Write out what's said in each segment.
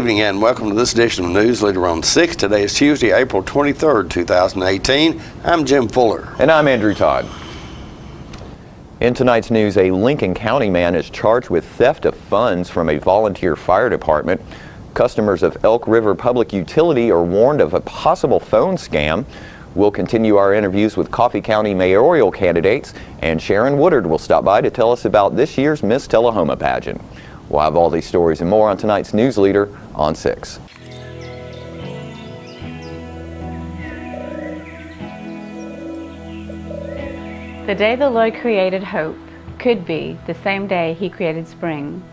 evening and welcome to this edition of Newsleader on 6. Today is Tuesday, April 23rd, 2018. I'm Jim Fuller. And I'm Andrew Todd. In tonight's news, a Lincoln County man is charged with theft of funds from a volunteer fire department. Customers of Elk River Public Utility are warned of a possible phone scam. We'll continue our interviews with Coffee County mayoral candidates, and Sharon Woodard will stop by to tell us about this year's Miss Tullahoma pageant. We'll have all these stories and more on tonight's Newsleader on 6. The day the Lord created hope could be the same day He created spring.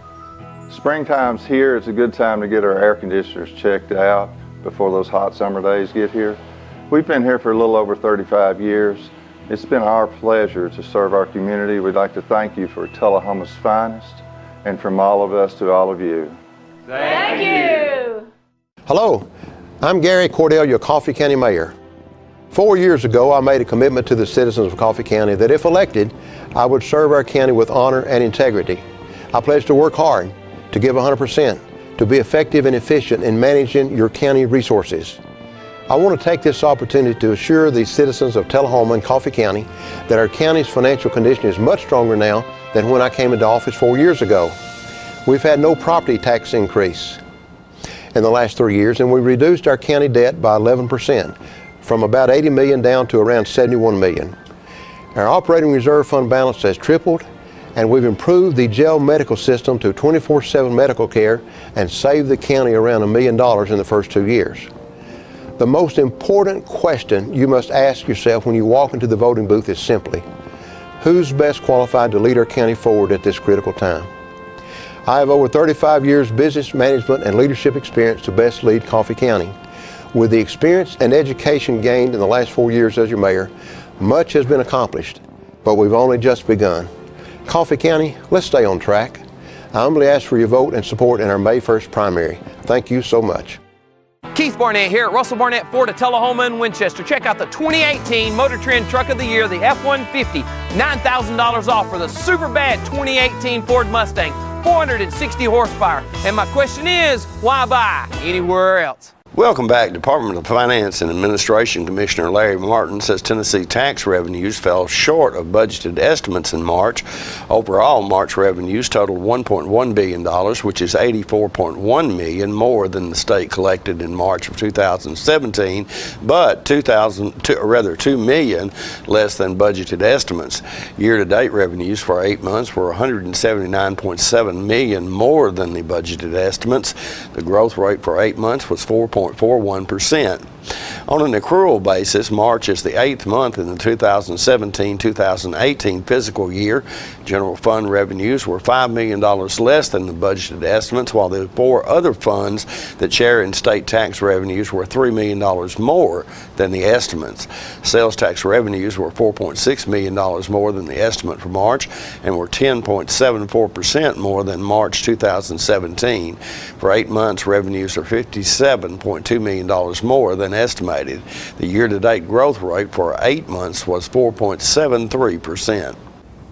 Springtime's here. It's a good time to get our air conditioners checked out before those hot summer days get here. We've been here for a little over 35 years. It's been our pleasure to serve our community. We'd like to thank you for Tullahoma's finest, and from all of us to all of you. Thank you! Hello, I'm Gary Cordell, your Coffee County Mayor. 4 years ago, I made a commitment to the citizens of Coffee County that if elected, I would serve our county with honor and integrity. I pledged to work hard, to give 100%, to be effective and efficient in managing your county resources. I want to take this opportunity to assure the citizens of Tullahoma and Coffee County that our county's financial condition is much stronger now than when I came into office 4 years ago. We've had no property tax increase in the last 3 years, and we reduced our county debt by 11%, from about 80 million down to around 71 million. Our operating reserve fund balance has tripled, and we've improved the jail medical system to 24/7 medical care and saved the county around $1 million in the first 2 years. The most important question you must ask yourself when you walk into the voting booth is simply, who's best qualified to lead our county forward at this critical time? I have over 35 years business management and leadership experience to best lead Coffee County. With the experience and education gained in the last 4 years as your mayor, much has been accomplished, but we've only just begun. Coffee County, let's stay on track. I humbly ask for your vote and support in our May 1st primary. Thank you so much. Keith Barnett here at Russell Barnett Ford of Tullahoma and Winchester. Check out the 2018 Motor Trend Truck of the Year, the F-150. $9,000 off for the super bad 2018 Ford Mustang. 460 horsepower. And my question is, why buy anywhere else? Welcome back. Department of Finance and Administration Commissioner Larry Martin says Tennessee tax revenues fell short of budgeted estimates in March. Overall, March revenues totaled $1.1 billion, which is $84.1 million more than the state collected in March of 2017, but $2 million less than budgeted estimates. Year-to-date revenues for 8 months were $179.7 million more than the budgeted estimates. The growth rate for 8 months was 4.41%. On an accrual basis, March is the 8th month in the 2017-2018 fiscal year. General fund revenues were $5 million less than the budgeted estimates, while the 4 other funds that share in state tax revenues were $3 million more than the estimates. Sales tax revenues were $4.6 million more than the estimate for March and were 10.74% more than March 2017. For 8 months, revenues are $57.2 million more than estimated. The year-to-date growth rate for 8 months was 4.73%.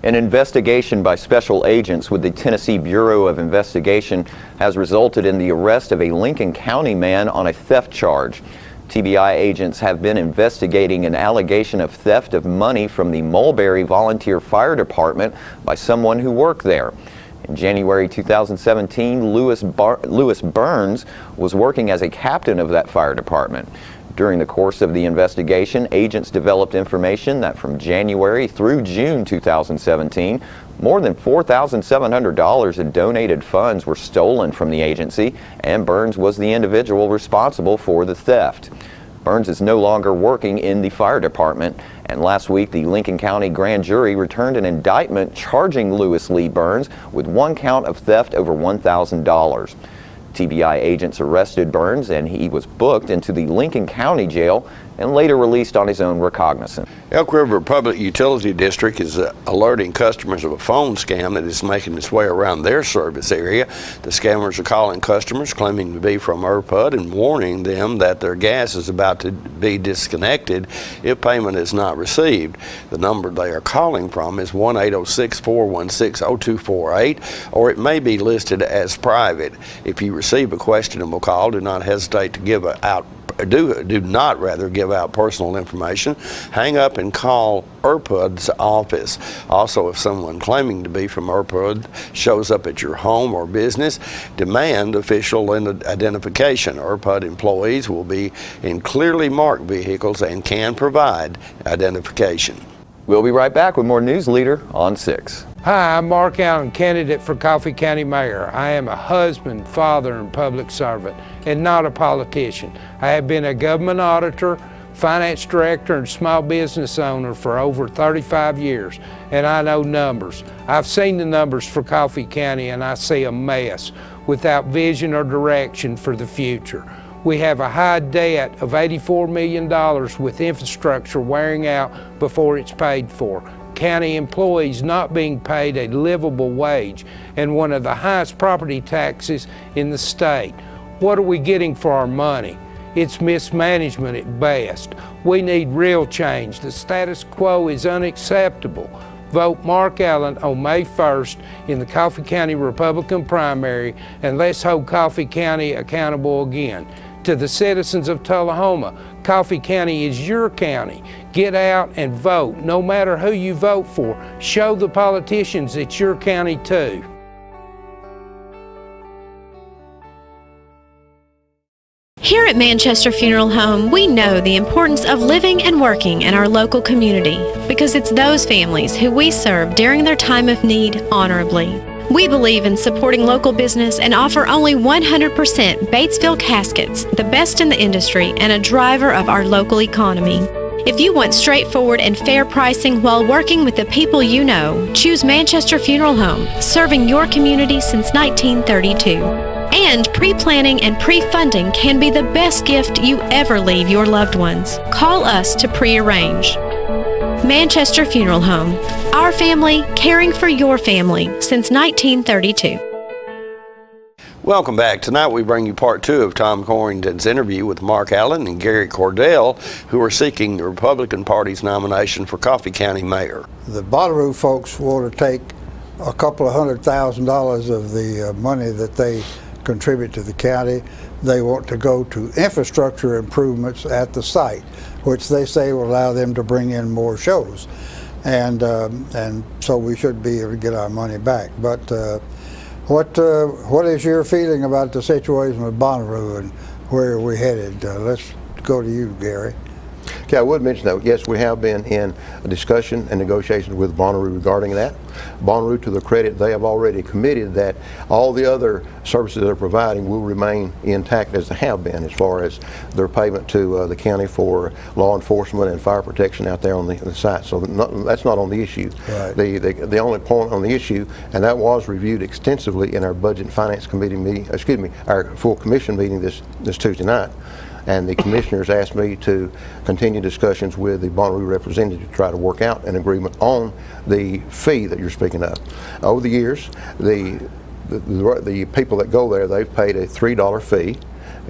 An investigation by special agents with the Tennessee Bureau of Investigation has resulted in the arrest of a Lincoln County man on a theft charge. TBI agents have been investigating an allegation of theft of money from the Mulberry Volunteer Fire Department by someone who worked there. In January 2017, Lewis Burns was working as a captain of that fire department. During the course of the investigation, agents developed information that from January through June 2017, more than $4,700 in donated funds were stolen from the agency, and Burns was the individual responsible for the theft. Burns is no longer working in the fire department, and last week the Lincoln County grand jury returned an indictment charging Lewis Lee Burns with 1 count of theft over $1,000. TBI agents arrested Burns, and he was booked into the Lincoln County Jail and later released on his own recognizance. Elk River Public Utility District is alerting customers of a phone scam that is making its way around their service area. The scammers are calling customers claiming to be from ERPUD and warning them that their gas is about to be disconnected if payment is not received. The number they are calling from is 1-806-416-0248, or it may be listed as private. If you receive a questionable call, do not hesitate to give out do not rather give out personal information. Hang up and call IRPUD's office. Also, if someone claiming to be from IRPUD shows up at your home or business, demand official identification. IRPUD employees will be in clearly marked vehicles and can provide identification. We'll be right back with more Newsleader on 6. Hi, I'm Mark Allen, candidate for Coffee County Mayor. I am a husband, father, and public servant, and not a politician. I have been a government auditor, finance director, and small business owner for over 35 years, and I know numbers. I've seen the numbers for Coffee County, and I see a mess without vision or direction for the future. We have a high debt of $84 million with infrastructure wearing out before it's paid for. County employees not being paid a livable wage, and one of the highest property taxes in the state. What are we getting for our money? It's mismanagement at best. We need real change. The status quo is unacceptable. Vote Mark Allen on May 1st in the Coffee County Republican primary, and let's hold Coffee County accountable again. To the citizens of Tullahoma, Coffee County is your county. Get out and vote. No matter who you vote for, show the politicians it's your county too. Here at Manchester Funeral Home, we know the importance of living and working in our local community because it's those families who we serve during their time of need honorably. We believe in supporting local business and offer only 100% Batesville caskets, the best in the industry and a driver of our local economy. If you want straightforward and fair pricing while working with the people you know, choose Manchester Funeral Home, serving your community since 1932. And pre-planning and pre-funding can be the best gift you ever leave your loved ones. Call us to pre-arrange. Manchester Funeral Home. Our family, caring for your family since 1932. Welcome back. Tonight we bring you part 2 of Tom Corrington's interview with Mark Allen and Gary Cordell, who are seeking the Republican Party's nomination for Coffee County Mayor. The Bonnaroo folks want to take a couple of $100,000 of the money that they contribute to the county. They want to go to infrastructure improvements at the site, which they say will allow them to bring in more shows, and so we should be able to get our money back. But what is your feeling about the situation with Bonnaroo and where are we headed? Let's go to you, Gary. Okay, I would mention that, yes, we have been in a discussion and negotiations with Bonnaroo regarding that. Bonnaroo, to their credit, they have already committed that all the other services they're providing will remain intact as they have been, as far as their payment to the county for law enforcement and fire protection out there on the site. So that's not on the issue. Right. The only point on the issue, and that was reviewed extensively in our Budget and Finance Committee meeting, our full commission meeting this Tuesday night. And the commissioners asked me to continue discussions with the Bonnaroo representative to try to work out an agreement on the fee that you're speaking of. Over the years, the people that go there, they've paid a $3 fee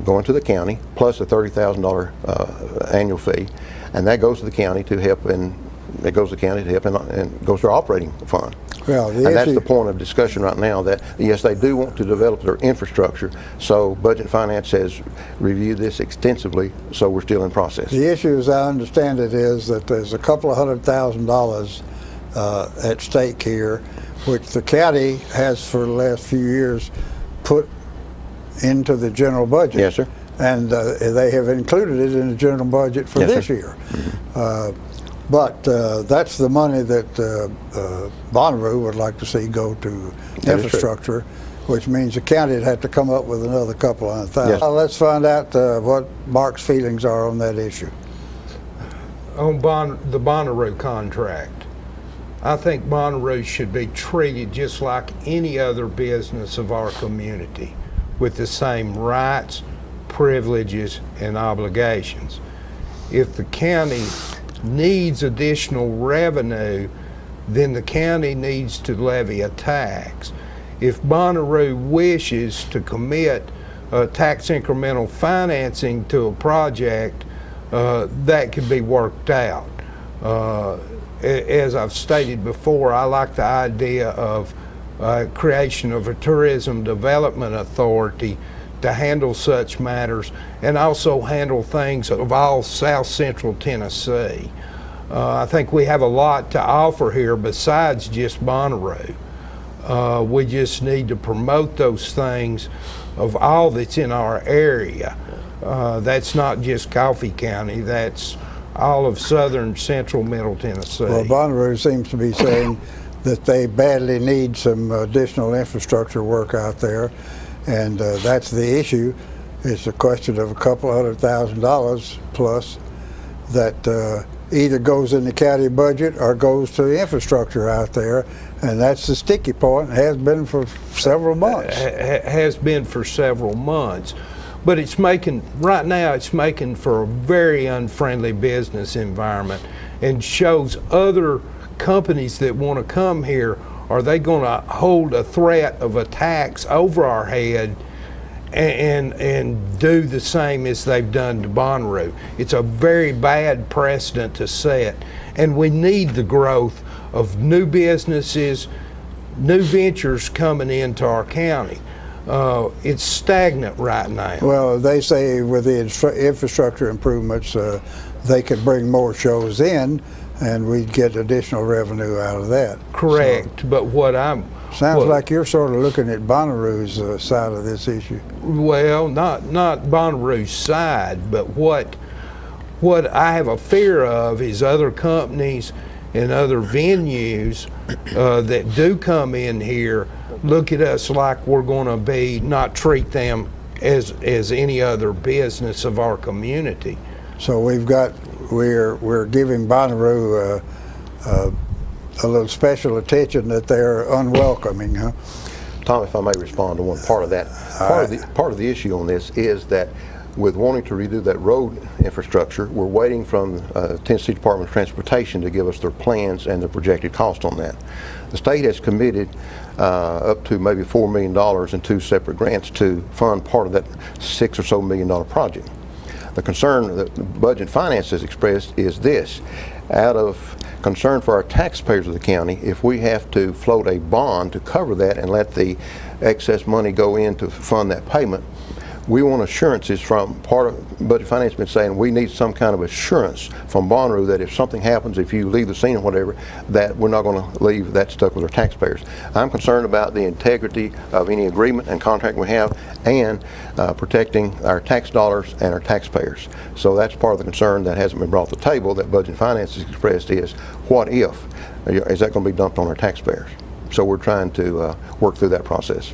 going to the county plus a $30,000 annual fee, and that goes to the county to help, and it goes to the county to help and goes to our operating fund. Well, and that's the point of discussion right now, that yes, they do want to develop their infrastructure, so Budget and Finance has reviewed this extensively, so we're still in process. The issue, as I understand it, is that there's a couple of $100,000 at stake here, which the county has for the last few years put into the general budget. Yes, sir. And they have included it in the general budget for this year. But that's the money that Bonnaroo would like to see go to infrastructure, which means the county would have to come up with another couple of $100,000. Yes. Let's find out what Mark's feelings are on that issue. On the Bonnaroo contract, I think Bonnaroo should be treated just like any other business of our community, with the same rights, privileges, and obligations. If the county needs additional revenue, then the county needs to levy a tax. If Bonnaroo wishes to commit tax incremental financing to a project, that can be worked out. As I've stated before, I like the idea of creation of a tourism development authority to handle such matters and also handle things of all South Central Tennessee. I think we have a lot to offer here besides just Bonnaroo. We just need to promote those things of all that's in our area. That's not just Coffee County, that's all of southern central Middle Tennessee. Well, Bonnaroo seems to be saying that they badly need some additional infrastructure work out there, and that's the issue. It's a question of a couple $100,000 plus that either goes in the county budget or goes to the infrastructure out there, and that's the sticky point. It has been for several months. Has been for several months. But it's making, right now, it's making for a very unfriendly business environment and shows other companies that want to come here, are they going to hold a threat of a tax over our head and do the same as they've done to Bonnaroo? It's a very bad precedent to set, and we need the growth of new businesses, new ventures coming into our county. It's stagnant right now. Well, they say with the infrastructure improvements, they could bring more shows in, and we'd get additional revenue out of that. Correct, so, but what I'm... Sounds like you're sort of looking at Bonnaroo's side of this issue. Well, not Bonnaroo's side, but what I have a fear of is other companies and other venues that do come in here look at us like we're going to be, not treat them as any other business of our community. So we're giving Bonnaroo a little special attention that they're unwelcoming, huh? Tom, if I may respond to one part of that. Part of the issue on this is that with wanting to redo that road infrastructure, we're waiting from Tennessee Department of Transportation to give us their plans and the projected cost on that. The state has committed up to maybe $4 million in two separate grants to fund part of that $6 or so million project. The concern that the Budget and Finance has expressed is this: out of concern for our taxpayers of the county, if we have to float a bond to cover that and let the excess money go in to fund that payment, we want assurances from part of Budget Finance been saying we need some kind of assurance from Bonnaroo that if something happens, if you leave the scene or whatever, that we're not going to leave that stuck with our taxpayers. I'm concerned about the integrity of any agreement and contract we have and protecting our tax dollars and our taxpayers. So that's part of the concern that hasn't been brought to the table that Budget Finance has expressed is, what if? Is that going to be dumped on our taxpayers? So we're trying to work through that process.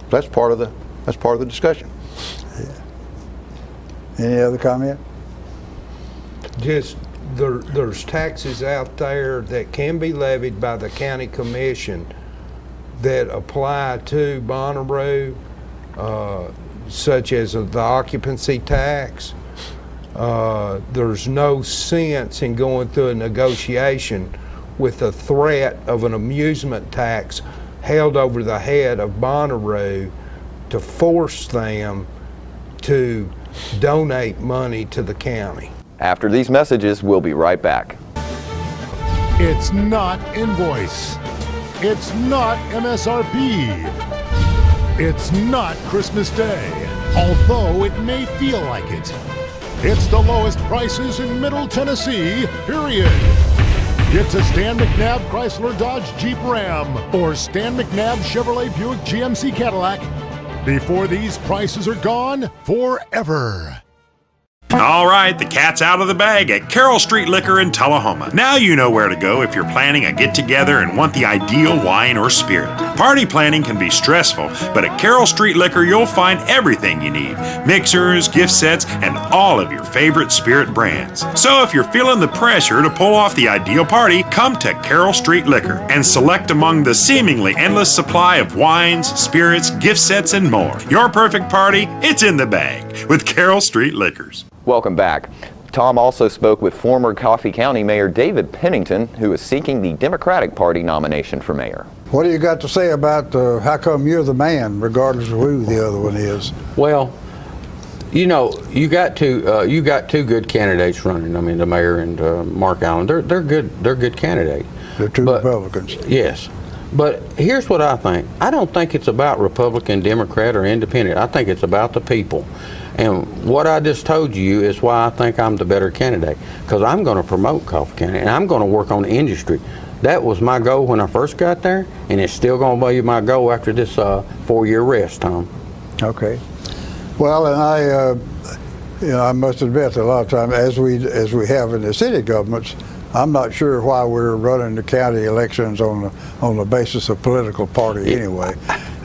That's part of the discussion. Any other comment? Just there's taxes out there that can be levied by the county commission that apply to Bonnaroo, such as the occupancy tax. There's no sense in going through a negotiation with the threat of an amusement tax held over the head of Bonnaroo to force them to donate money to the county. After these messages, we'll be right back. It's not invoice. It's not MSRP. It's not Christmas Day, although it may feel like it. It's the lowest prices in Middle Tennessee, period. It's a Stan McNabb Chrysler Dodge Jeep Ram or Stan McNabb Chevrolet Buick GMC Cadillac before these prices are gone forever. All right, the cat's out of the bag at Carroll Street Liquor in Tullahoma. Now you know where to go if you're planning a get-together and want the ideal wine or spirit. Party planning can be stressful, but at Carroll Street Liquor you'll find everything you need. Mixers, gift sets, and all of your favorite spirit brands. So if you're feeling the pressure to pull off the ideal party, come to Carroll Street Liquor and select among the seemingly endless supply of wines, spirits, gift sets, and more. Your perfect party, it's in the bag with Carroll Street Liquors. Welcome back. Tom also spoke with former Coffee County Mayor David Pennington, who is seeking the Democratic Party nomination for mayor. What do you got to say about how come you're the man, regardless of who the other one is? Well, you know, you got two good candidates running. I mean, the mayor and Mark Allen. They're good. They're good candidates. They're two Republicans. Yes, But here's what I think. I don't think it's about Republican, Democrat, or Independent. I think it's about the people. And what I just told you is why I think I'm the better candidate. Because I'm going to promote Coffee County, and I'm going to work on the industry. That was my goal when I first got there, and it's still going to be my goal after this 4-year rest, Tom. Okay. Well, and I must admit, a lot of times, as we have in the city governments, I'm not sure why we're running the county elections on the basis of political party anyway.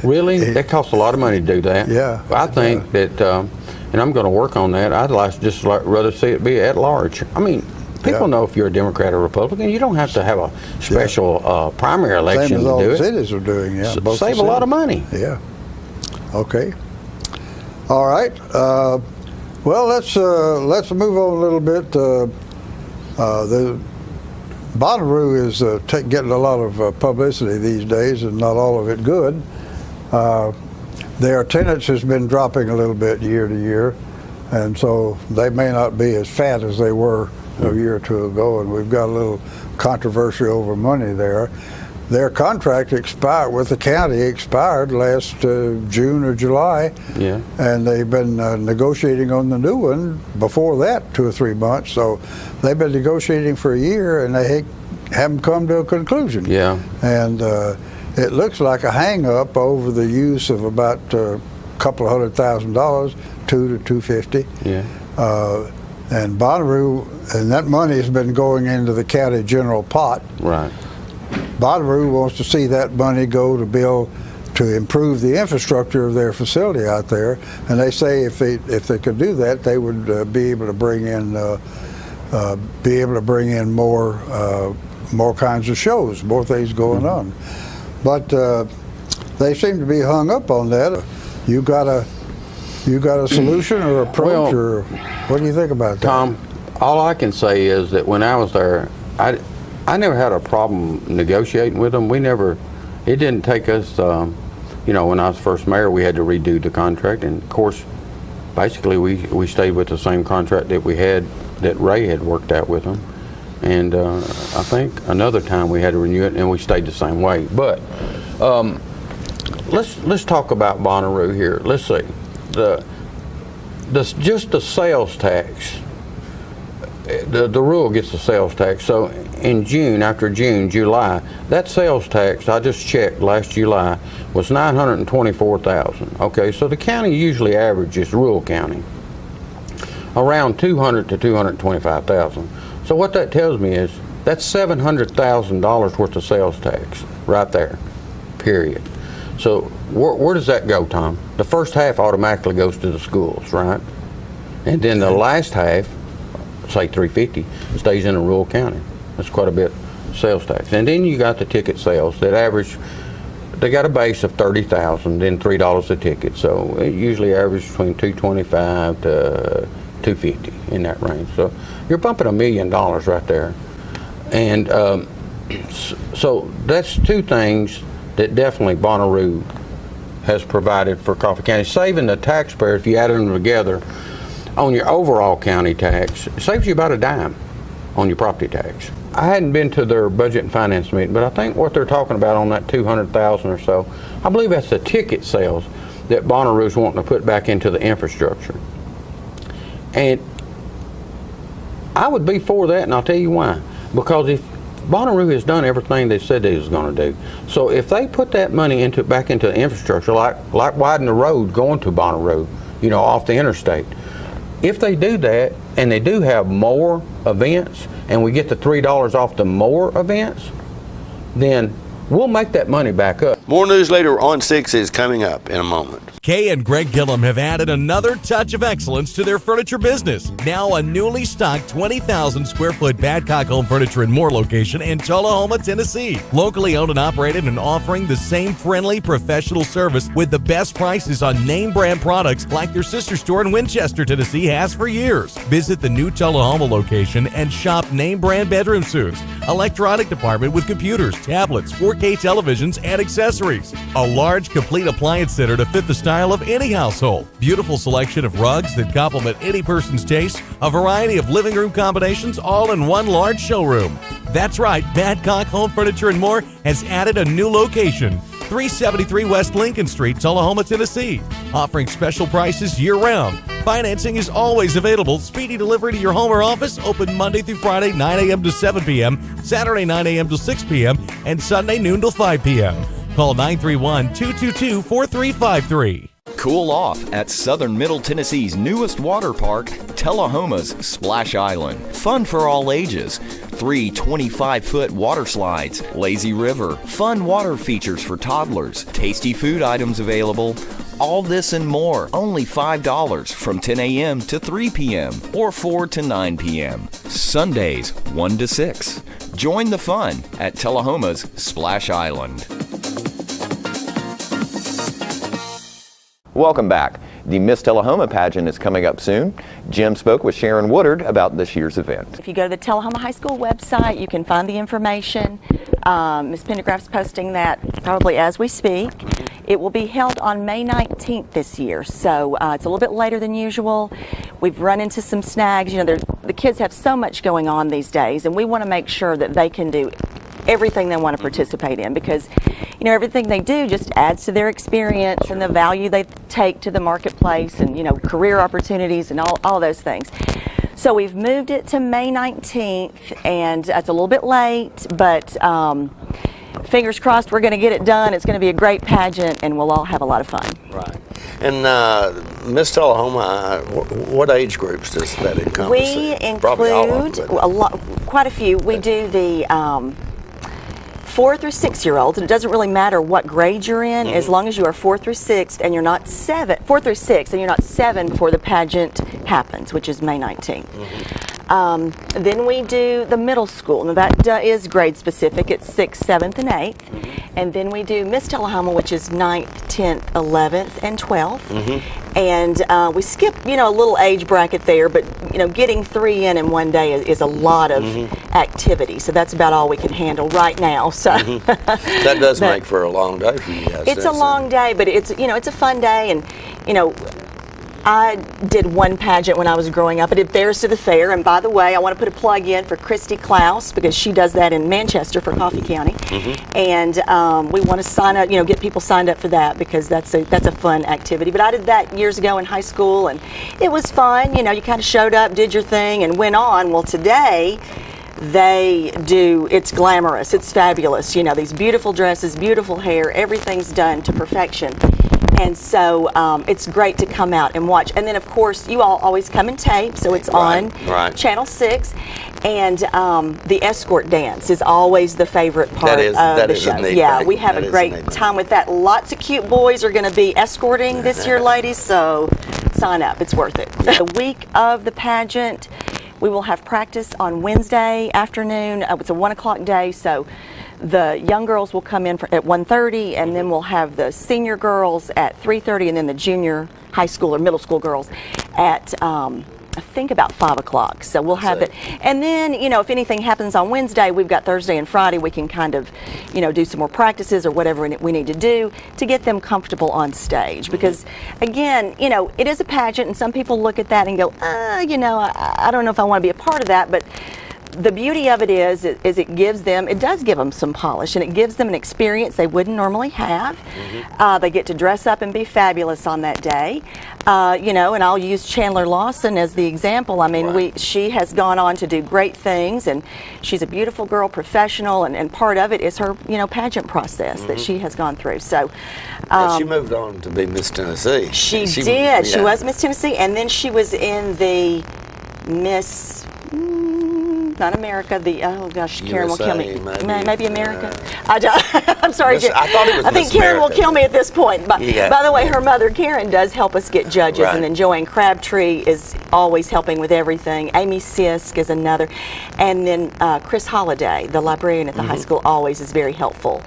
Really? That costs a lot of money to do that. Yeah. I think that, and I'm going to work on that, I'd rather see it be at large. I mean, people know if you're a Democrat or Republican. You don't have to have a special primary election Same as to all do the it. cities are doing, yeah. Both Save a lot of money. Yeah. Okay. All right. Well, let's move on a little bit. The Bonnaroo is getting a lot of publicity these days, and not all of it good. Their attendance has been dropping a little bit year to year, and so they may not be as fat as they were a year or two ago, and we've got a little controversy over money there. Their contract with the county expired last June or July, and they've been negotiating on the new one before that 2 or 3 months. So they've been negotiating for a year, and they haven't come to a conclusion. Yeah. And it looks like a hang-up over the use of about a couple of $100,000, $200 to $250. Yeah. And Bonnaroo, and that money has been going into the county general pot. Right. Bonnaroo wants to see that money go to improve the infrastructure of their facility out there, and they say if they could do that, they would be able to bring in more kinds of shows, more things going on. But they seem to be hung up on that. You got a solution or approach, or what do you think about that? Tom, all I can say is that when I was there, I never had a problem negotiating with them. It didn't take us, when I was first mayor, we had to redo the contract. And of course, basically we stayed with the same contract that that Ray had worked out with them. And I think another time we had to renew it, and we stayed the same way. But let's talk about Bonnaroo here. Let's see, just the sales tax. The rural gets the sales tax. So in after June, July, that sales tax, I just checked last July, was $924,000. Okay, so the county usually averages, rural county, around $200,000 to $225,000. So what that tells me is that's $700,000 worth of sales tax right there, period. So where does that go, Tom? The first half automatically goes to the schools, right? And then the last half, say $350, stays in a rural county. That's quite a bit of sales tax. And then you got the ticket sales that average, they got a base of $30,000, then $3 a ticket. So it usually averages between $225 to $250 in that range. So you're bumping $1 million right there. And so that's two things that definitely Bonnaroo has provided for Coffee County, saving the taxpayer, if you add them together, on your overall county tax, it saves you about a dime on your property tax. I hadn't been to their budget and finance meeting, but I think what they're talking about on that $200,000 or so, I believe that's the ticket sales that Bonnaroo's wanting to put back into the infrastructure. And I would be for that, and I'll tell you why. Because if Bonnaroo has done everything they said they was going to do, so if they put that money back into the infrastructure, like widen the road going to Bonnaroo, off the interstate, if they do that, and they do have more events, and we get the $3 off the more events, then we'll make that money back up. More Newsleader on 6 is coming up in a moment. Kay and Greg Gillum have added another touch of excellence to their furniture business. Now a newly stocked 20,000 square foot Badcock Home Furniture and More location in Tullahoma, Tennessee. Locally owned and operated and offering the same friendly professional service with the best prices on name brand products like their sister store in Winchester, Tennessee has for years. Visit the new Tullahoma location and shop name brand bedroom suites, electronic department with computers, tablets, 4K televisions, and accessories. A large complete appliance center to fit the style style of any household. Beautiful selection of rugs that complement any person's taste. A variety of living room combinations all in one large showroom. That's right, Badcock Home Furniture and More has added a new location. 373 West Lincoln Street, Tullahoma, Tennessee. Offering special prices year-round. Financing is always available. Speedy delivery to your home or office. Open Monday through Friday, 9 a.m. to 7 p.m., Saturday, 9 a.m. to 6 p.m., and Sunday, noon till 5 p.m. Call 931-222-4353. Cool off at Southern Middle Tennessee's newest water park, Tullahoma's Splash Island. Fun for all ages. 3 25-foot water slides, lazy river, fun water features for toddlers, tasty food items available. All this and more, only $5 from 10 a.m. to 3 p.m. or 4 to 9 p.m. Sundays, 1 to 6. Join the fun at Tullahoma's Splash Island. Welcome back. The Miss Tullahoma pageant is coming up soon. Jim spoke with Sharon Woodard about this year's event. If you go to the Tullahoma High School website, you can find the information. Ms. Pendergraft's posting that probably as we speak. It will be held on May 19th this year, so it's a little bit later than usual. We've run into some snags. You know, the kids have so much going on these days, and we want to make sure that they can do everything they want to participate in, because you know, everything they do just adds to their experience and the value they take to the marketplace, and you know, career opportunities and all those things. So we've moved it to May 19th, and it's a little bit late, but fingers crossed we're going to get it done. It's going to be a great pageant, and we'll all have a lot of fun. Right. And Miss Tullahoma, what age groups does that encompass? We include quite a few. We do the 4 through 6 year olds, and it doesn't really matter what grade you're in, as long as you are 4 through 6 and you're not 4 through 6 and you're not 7 before the pageant happens, which is May 19th. Then we do the middle school. Now that is grade specific. It's 6th, 7th, and 8th. And then we do Miss Tullahoma, which is 9th, 10th, 11th, and 12th. And we skip, you know, a little age bracket there, but you know, getting 3 in one day is a lot of activity. So that's about all we can handle right now. So that does make for a long day for you guys. It's a long day, but it's, you know, it's a fun day. And you know, I did one pageant when I was growing up. I did Fairs to the Fair, and by the way, I want to put a plug in for Christy Klaus, because she does that in Manchester for Coffee County, and we want to sign up, you know, get people signed up for that, because that's a fun activity. But I did that years ago in high school, and it was fun. You know, you kind of showed up, did your thing, and went on. Well, today they do, it's glamorous, it's fabulous. You know, these beautiful dresses, beautiful hair, everything's done to perfection. And so it's great to come out and watch. And then, of course, you all always come in tape, so it's on Channel 6. And the escort dance is always the favorite part of the show. Yeah, we have a great time with that. Lots of cute boys are going to be escorting this year, ladies, so sign up. It's worth it. The week of the pageant, we will have practice on Wednesday afternoon. It's a 1 o'clock day, so the young girls will come in at 1:30, and then we'll have the senior girls at 3:30, and then the junior high school or middle school girls at I think about 5 o'clock. So we'll have it. And then, you know, if anything happens on Wednesday, we've got Thursday and Friday. We can kind of, you know, do some more practices or whatever we need to do to get them comfortable on stage. Because, again, you know, it is a pageant, and some people look at that and go, you know, I don't know if I want to be a part of that. But the beauty of it is it does give them some polish, and it gives them an experience they wouldn't normally have. They get to dress up and be fabulous on that day. You know, and I'll use Chandler Lawson as the example. I mean, she has gone on to do great things, and she's a beautiful girl, professional, and part of it is her, you know, pageant process that she has gone through. So she moved on to be Miss Tennessee. She did. She was Miss Tennessee, and then she was in the Miss, not America, the, oh gosh, Karen will kill me. Maybe America? I'm sorry. I think Karen will kill me at this point. By the way, her mother, Karen, does help us get judges, and then Joanne Crabtree is always helping with everything. Amy Sisk is another. And then Chris Holliday, the librarian at the high school, always is very helpful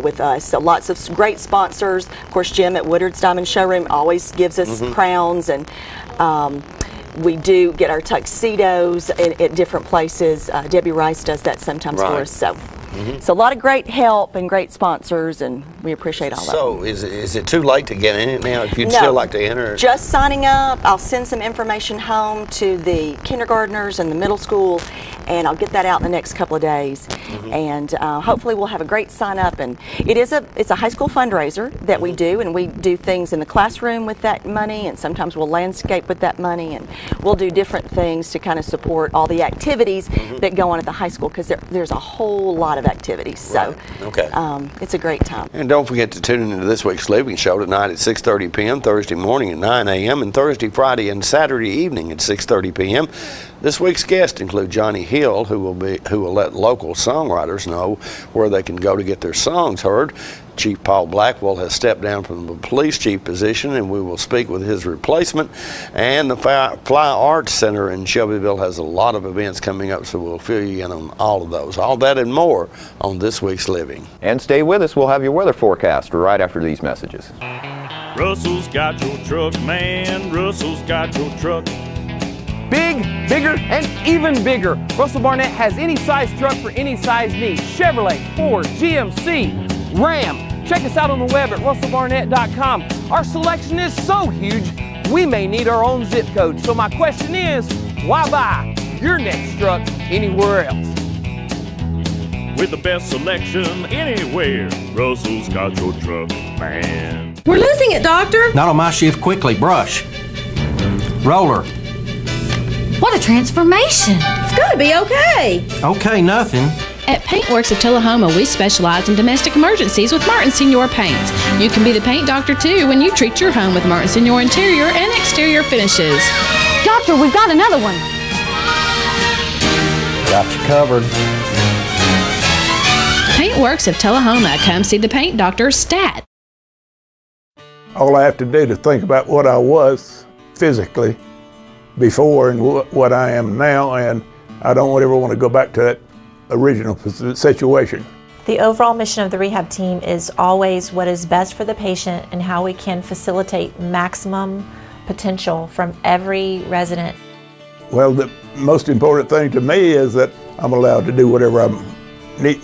with us. So lots of great sponsors. Of course, Jim at Woodard's Diamond Showroom always gives us crowns, and we do get our tuxedos at different places. Debbie Rice does that sometimes for us. So So a lot of great help and great sponsors, and we appreciate all that. So is it too late to get in it now if you'd No, still like to enter? Just signing up. I'll send some information home to the kindergartners and the middle school, and I'll get that out in the next couple of days. And hopefully we'll have a great sign up. And it's a high school fundraiser that we do, and we do things in the classroom with that money, and sometimes we'll landscape with that money, and we'll do different things to kind of support all the activities that go on at the high school, because there's a whole lot of activities. So it's a great time. And don't forget to tune into this week's Living Show tonight at 6:30 p.m., Thursday morning at 9 a.m., and Thursday, Friday, and Saturday evening at 6:30 p.m. This week's guests include Johnny Hill, who will let local songwriters know where they can go to get their songs heard. Chief Paul Blackwell has stepped down from the police chief position, and we will speak with his replacement. And the Fly Arts Center in Shelbyville has a lot of events coming up, so we'll fill you in on all of those. All that and more on This Week's Living. And stay with us. We'll have your weather forecast right after these messages. Russell's got your truck, man. Russell's got your truck. Big, bigger, and even bigger. Russell Barnett has any size truck for any size need. Chevrolet, Ford, GMC, Ram. Check us out on the web at russellbarnett.com. Our selection is so huge, we may need our own zip code. So my question is, why buy your next truck anywhere else? With the best selection anywhere, Russell's got your truck, man. We're losing it, Doctor. Not on my shift. Quickly, brush. Roller. What a transformation. It's gonna be okay. Okay, nothing. At Paintworks of Tullahoma, we specialize in domestic emergencies with Martin Senior Paints. You can be the paint doctor too when you treat your home with Martin Senior interior and exterior finishes. Doctor, we've got another one. Got you covered. Paintworks of Tullahoma. Come see the paint doctor, Stat. All I have to do is think about what I was physically before and what I am now, and I don't ever want to go back to that original situation. The overall mission of the rehab team is always what is best for the patient and how we can facilitate maximum potential from every resident. Well, the most important thing to me is that I'm allowed to do whatever I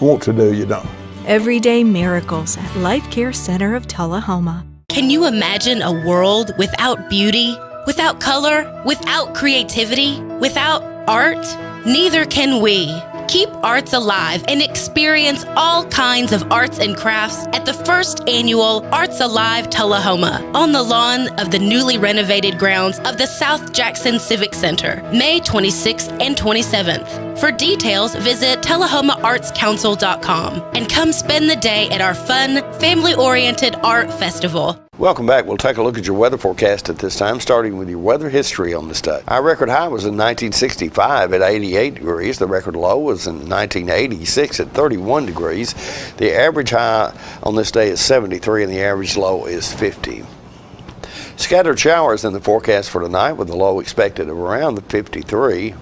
want to do, you know. Everyday miracles at Life Care Center of Tullahoma. Can you imagine a world without beauty, without color, without creativity, without art? Neither can we. Keep arts alive and experience all kinds of arts and crafts at the first annual Arts Alive Tullahoma on the lawn of the newly renovated grounds of the South Jackson Civic Center, May 26th and 27th. For details, visit TullahomaArtsCouncil.com and come spend the day at our fun, family-oriented art festival. Welcome back. We'll take a look at your weather forecast at this time, starting with your weather history on this day. Our record high was in 1965 at 88 degrees. The record low was in 1986 at 31 degrees. The average high on this day is 73 and the average low is 50. Scattered showers in the forecast for tonight with a low expected of around 53.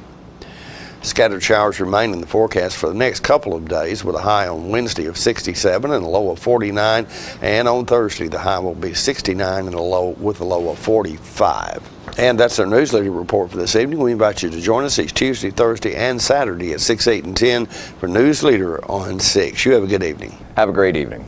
Scattered showers remain in the forecast for the next couple of days with a high on Wednesday of 67 and a low of 49, and on Thursday the high will be 69 and a low with a low of 45. And that's our newsletter report for this evening. We invite you to join us each Tuesday, Thursday, and Saturday at 6, 8, and 10 for Newsleader on 6. You have a good evening. Have a great evening.